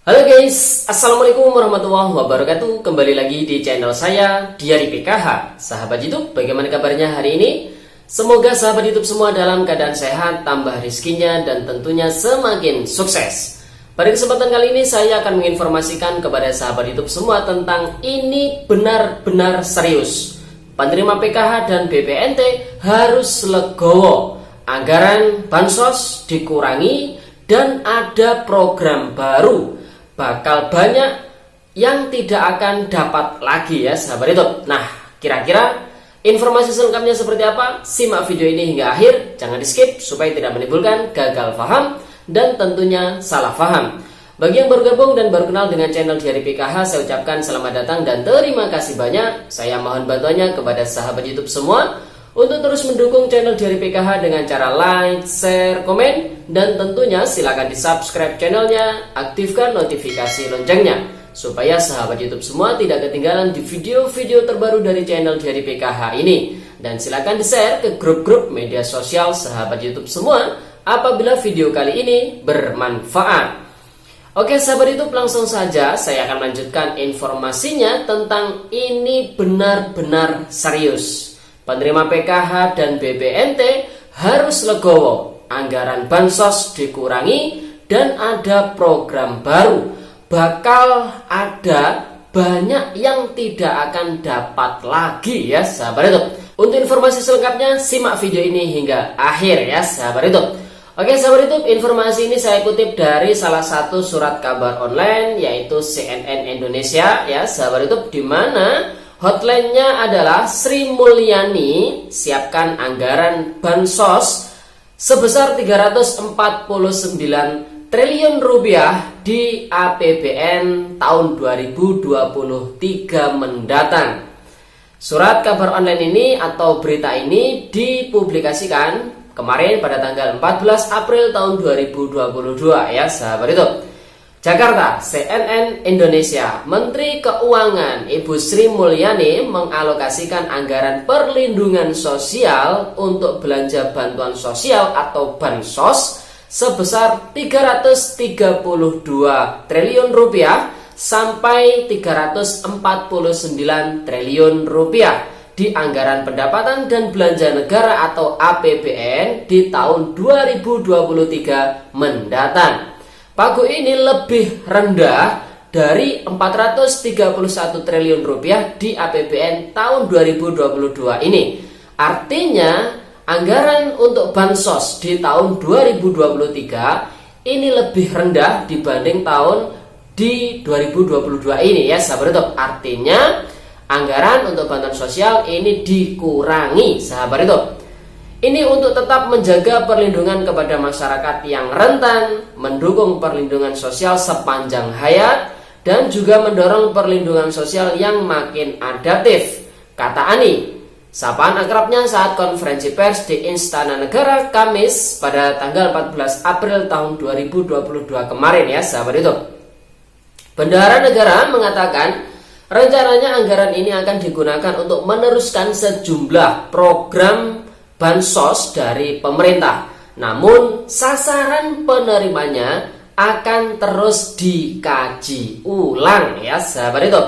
Halo guys, Assalamualaikum warahmatullahi wabarakatuh. Kembali lagi di channel saya, Diari PKH. Sahabat YouTube, bagaimana kabarnya hari ini? Semoga sahabat YouTube semua dalam keadaan sehat, tambah rizkinya, dan tentunya semakin sukses. Pada kesempatan kali ini saya akan menginformasikan kepada sahabat YouTube semua tentang ini benar-benar serius. Penerima PKH dan BPNT harus legowo. Anggaran bansos dikurangi dan ada program baru. Bakal banyak yang tidak akan dapat lagi ya sahabat YouTube. Nah, kira-kira informasi selengkapnya seperti apa? Simak video ini hingga akhir, jangan di skip supaya tidak menimbulkan gagal paham dan tentunya salah paham. Bagi yang baru gabung dan baru kenal dengan channel Diari PKH, saya ucapkan selamat datang dan terima kasih banyak. Saya mohon bantuannya kepada sahabat YouTube semua untuk terus mendukung channel Diari PKH dengan cara like, share, komen, dan tentunya silakan di subscribe channelnya, aktifkan notifikasi loncengnya supaya sahabat YouTube semua tidak ketinggalan di video-video terbaru dari channel Diari PKH ini. Dan silakan di share ke grup-grup media sosial sahabat YouTube semua apabila video kali ini bermanfaat. Oke sahabat YouTube, langsung saja saya akan melanjutkan informasinya tentang ini benar-benar serius. Penerima PKH dan BPNT harus legowo, anggaran bansos dikurangi, dan ada program baru. Bakal ada banyak yang tidak akan dapat lagi ya sahabat YouTube. Untuk informasi selengkapnya simak video ini hingga akhir ya sahabat YouTube. Oke sahabat YouTube, informasi ini saya kutip dari salah satu surat kabar online yaitu CNN Indonesia ya sahabat YouTube, di mana hotline-nya adalah Sri Mulyani siapkan anggaran bansos sebesar 349 triliun rupiah di APBN tahun 2023 mendatang. Surat kabar online ini atau berita ini dipublikasikan kemarin pada tanggal 14 April tahun 2022 ya sahabat itu. Jakarta, CNN Indonesia. Menteri Keuangan Ibu Sri Mulyani mengalokasikan anggaran perlindungan sosial untuk belanja bantuan sosial atau bansos sebesar 332 triliun rupiah sampai 349 triliun rupiah di anggaran pendapatan dan belanja negara atau APBN di tahun 2023 mendatang. Pagu ini lebih rendah dari 431 triliun rupiah di APBN tahun 2022 ini. Artinya anggaran untuk bansos di tahun 2023 ini lebih rendah dibanding tahun di 2022 ini ya sahabat YouTube. Artinya anggaran untuk bantuan sosial ini dikurangi sahabat YouTube. Ini untuk tetap menjaga perlindungan kepada masyarakat yang rentan, mendukung perlindungan sosial sepanjang hayat, dan juga mendorong perlindungan sosial yang makin adaptif, kata Ani. Sapaan akrabnya saat konferensi pers di Istana Negara Kamis pada tanggal 14 April tahun 2022 kemarin ya sahabat itu. Bendahara negara mengatakan rencananya anggaran ini akan digunakan untuk meneruskan sejumlah program bansos dari pemerintah. Namun sasaran penerimanya akan terus dikaji ulang ya sahabat itu.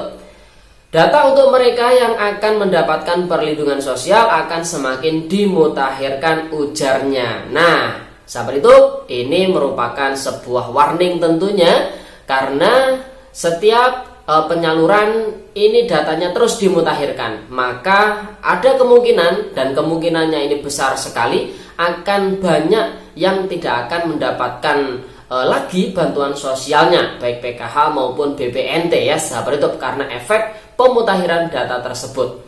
Data untuk mereka yang akan mendapatkan perlindungan sosial akan semakin dimutakhirkan, ujarnya. Nah sahabat itu, ini merupakan sebuah warning tentunya, karena setiap penyaluran ini datanya terus dimutakhirkan, maka ada kemungkinan, dan kemungkinannya ini besar sekali, akan banyak yang tidak akan mendapatkan lagi bantuan sosialnya, baik PKH maupun BPNT ya sahabat itu, karena efek pemutakhiran data tersebut.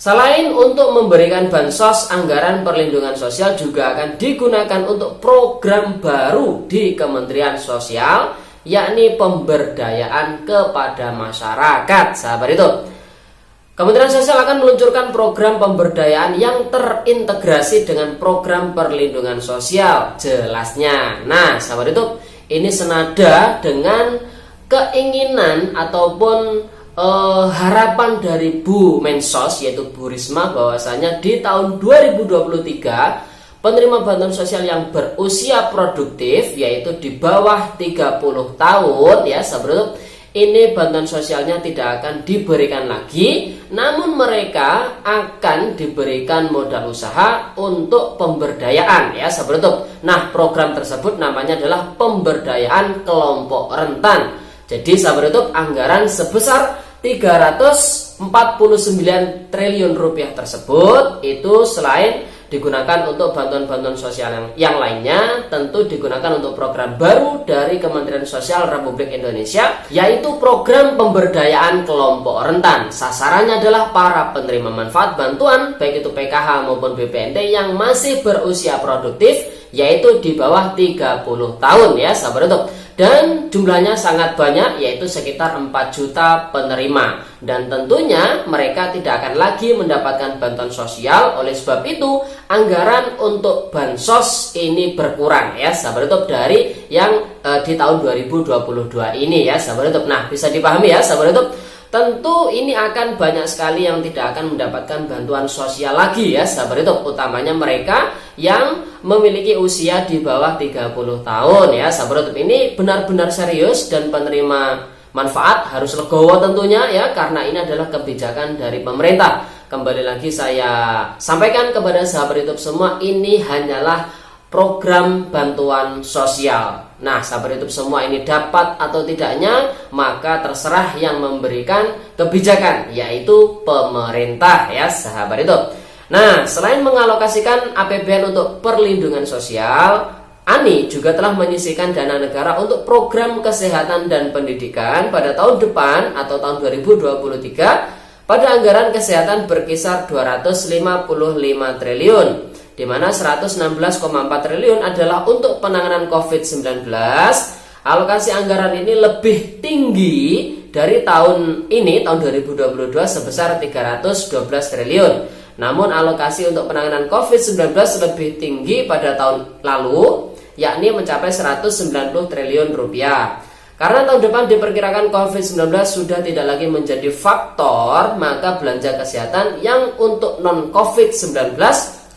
Selain untuk memberikan bansos, anggaran perlindungan sosial juga akan digunakan untuk program baru di Kementerian Sosial, yakni pemberdayaan kepada masyarakat sahabat itu. Kementerian Sosial akan meluncurkan program pemberdayaan yang terintegrasi dengan program perlindungan sosial, jelasnya. Nah sahabat itu, ini senada dengan keinginan ataupun harapan dari Bu Mensos yaitu Bu Risma, bahwasanya di tahun 2023 penerima bantuan sosial yang berusia produktif, yaitu di bawah 30 tahun ya sahabat, ini bantuan sosialnya tidak akan diberikan lagi, namun mereka akan diberikan modal usaha untuk pemberdayaan ya sahabat. Nah, program tersebut namanya adalah pemberdayaan kelompok rentan. Jadi sahabat, anggaran sebesar 349 triliun rupiah tersebut itu selain digunakan untuk bantuan-bantuan sosial yang lainnya, tentu digunakan untuk program baru dari Kementerian Sosial Republik Indonesia, yaitu program pemberdayaan kelompok rentan. Sasarannya adalah para penerima manfaat bantuan, baik itu PKH maupun BPNT yang masih berusia produktif, yaitu di bawah 30 tahun ya sahabat. Dan jumlahnya sangat banyak, yaitu sekitar 4 juta penerima. Dan tentunya mereka tidak akan lagi mendapatkan bantuan sosial. Oleh sebab itu, anggaran untuk bansos ini berkurang ya sahabat YouTube dari yang di tahun 2022 ini ya sahabat YouTube. Nah, bisa dipahami ya sahabat YouTube. Tentu ini akan banyak sekali yang tidak akan mendapatkan bantuan sosial lagi ya sahabat YouTube, utamanya mereka yang memiliki usia di bawah 30 tahun ya sahabat YouTube. Ini benar-benar serius dan penerima manfaat harus legowo tentunya ya, karena ini adalah kebijakan dari pemerintah. Kembali lagi saya sampaikan kepada sahabat YouTube semua, ini hanyalah program bantuan sosial. Nah, sahabat YouTube semua, ini dapat atau tidaknya maka terserah yang memberikan kebijakan, yaitu pemerintah ya sahabat YouTube. Nah, selain mengalokasikan APBN untuk perlindungan sosial, ANI juga telah menyisihkan dana negara untuk program kesehatan dan pendidikan pada tahun depan atau tahun 2023 pada anggaran kesehatan berkisar 255 triliun. Di mana 116,4 triliun adalah untuk penanganan COVID-19. Alokasi anggaran ini lebih tinggi dari tahun ini, tahun 2022 sebesar 312 triliun. Namun alokasi untuk penanganan COVID-19 lebih tinggi pada tahun lalu, yakni mencapai 190 triliun rupiah. Karena tahun depan diperkirakan COVID-19 sudah tidak lagi menjadi faktor, maka belanja kesehatan yang untuk non-COVID-19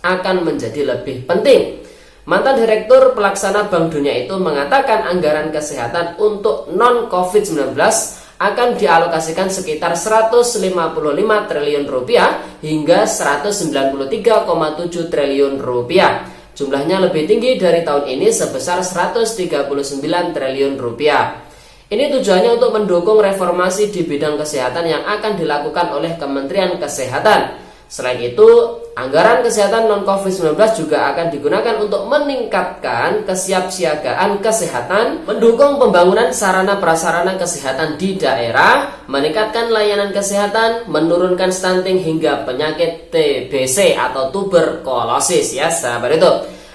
akan menjadi lebih penting. Mantan Direktur Pelaksana Bank Dunia itu mengatakan anggaran kesehatan untuk non-COVID-19 akan dialokasikan sekitar 155 triliun rupiah hingga 193,7 triliun rupiah. Jumlahnya lebih tinggi dari tahun ini sebesar 139 triliun rupiah. Ini tujuannya untuk mendukung reformasi di bidang kesehatan yang akan dilakukan oleh Kementerian Kesehatan. Selain itu, anggaran kesehatan non-COVID-19 juga akan digunakan untuk meningkatkan kesiapsiagaan kesehatan, mendukung pembangunan sarana-prasarana kesehatan di daerah, meningkatkan layanan kesehatan, menurunkan stunting hingga penyakit TBC atau tuberkulosis ya sahabat itu.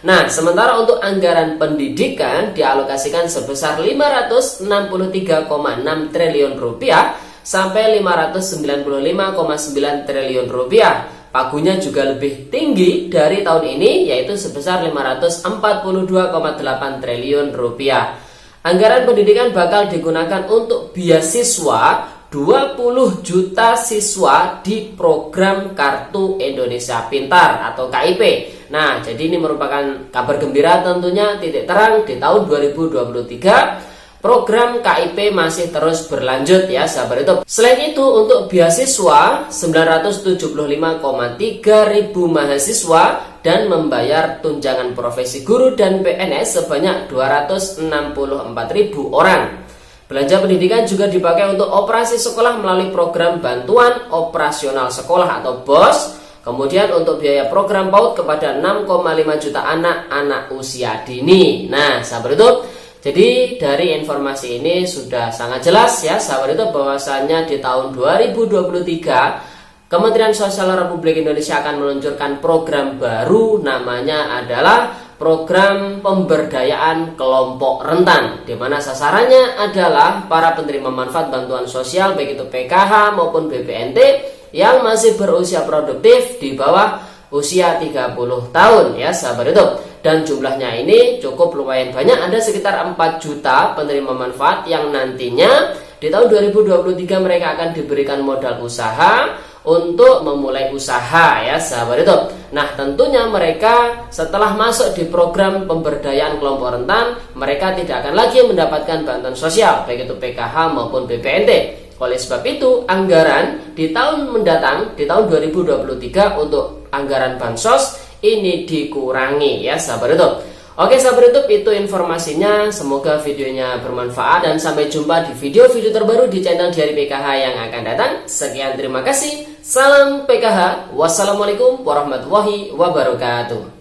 Nah, sementara untuk anggaran pendidikan dialokasikan sebesar 563,6 triliun rupiah sampai 595,9 triliun rupiah. Pagunya juga lebih tinggi dari tahun ini, yaitu sebesar 542,8 triliun rupiah. Anggaran pendidikan bakal digunakan untuk beasiswa 20 juta siswa di program Kartu Indonesia Pintar atau KIP. Nah, jadi ini merupakan kabar gembira tentunya, titik terang di tahun 2023. Program KIP masih terus berlanjut ya sahabat YouTube. Selain itu, untuk beasiswa 975,3 ribu mahasiswa dan membayar tunjangan profesi guru dan PNS sebanyak 264 ribu orang. Belanja pendidikan juga dipakai untuk operasi sekolah melalui program bantuan operasional sekolah atau BOS. Kemudian untuk biaya program PAUD kepada 6,5 juta anak-anak usia dini. Nah sahabat YouTube, jadi dari informasi ini sudah sangat jelas ya sahabat itu, bahwasannya di tahun 2023 Kementerian Sosial Republik Indonesia akan meluncurkan program baru, namanya adalah program pemberdayaan kelompok rentan, di mana sasarannya adalah para penerima manfaat bantuan sosial baik itu PKH maupun BPNT yang masih berusia produktif di bawah usia 30 tahun ya sahabat itu. Dan jumlahnya ini cukup lumayan banyak, ada sekitar 4 juta penerima manfaat yang nantinya di tahun 2023 mereka akan diberikan modal usaha untuk memulai usaha ya sahabat YouTube. Nah tentunya mereka setelah masuk di program pemberdayaan kelompok rentan, mereka tidak akan lagi mendapatkan bantuan sosial baik itu PKH maupun BPNT. Oleh sebab itu anggaran di tahun mendatang, di tahun 2023 untuk anggaran bansos ini dikurangi ya sahabat YouTube. Oke sahabat YouTube, itu informasinya. Semoga videonya bermanfaat dan sampai jumpa di video-video terbaru di channel Diari PKH yang akan datang. Sekian, terima kasih. Salam PKH. Wassalamualaikum warahmatullahi wabarakatuh.